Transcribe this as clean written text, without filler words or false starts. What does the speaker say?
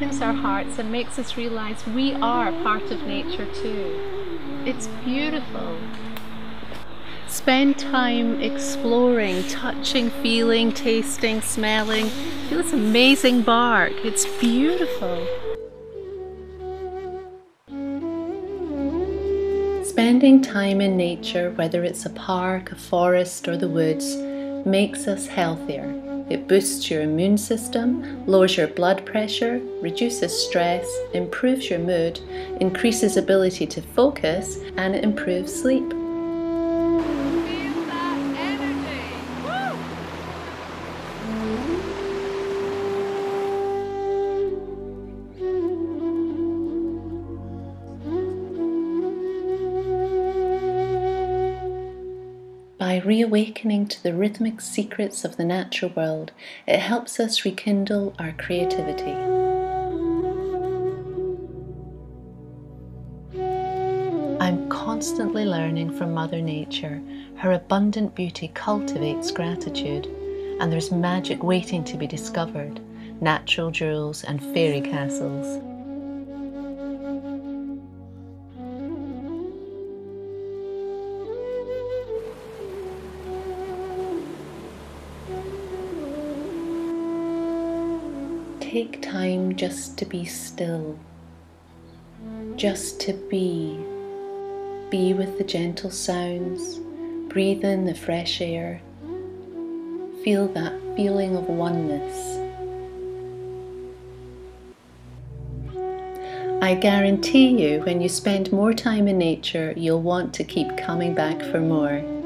opens our hearts and makes us realize we are part of nature too. It's beautiful. Spend time exploring, touching, feeling, tasting, smelling. Feel this amazing bark. It's beautiful. Spending time in nature, whether it's a park, a forest, or the woods, makes us healthier. It boosts your immune system, lowers your blood pressure, reduces stress, improves your mood, increases ability to focus, and improves sleep. By reawakening to the rhythmic secrets of the natural world, it helps us rekindle our creativity. I'm constantly learning from Mother Nature. Her abundant beauty cultivates gratitude, and there's magic waiting to be discovered, natural jewels and fairy castles. Take time just to be still, just to be. Be with the gentle sounds, breathe in the fresh air, feel that feeling of oneness. I guarantee you, when you spend more time in nature, you'll want to keep coming back for more.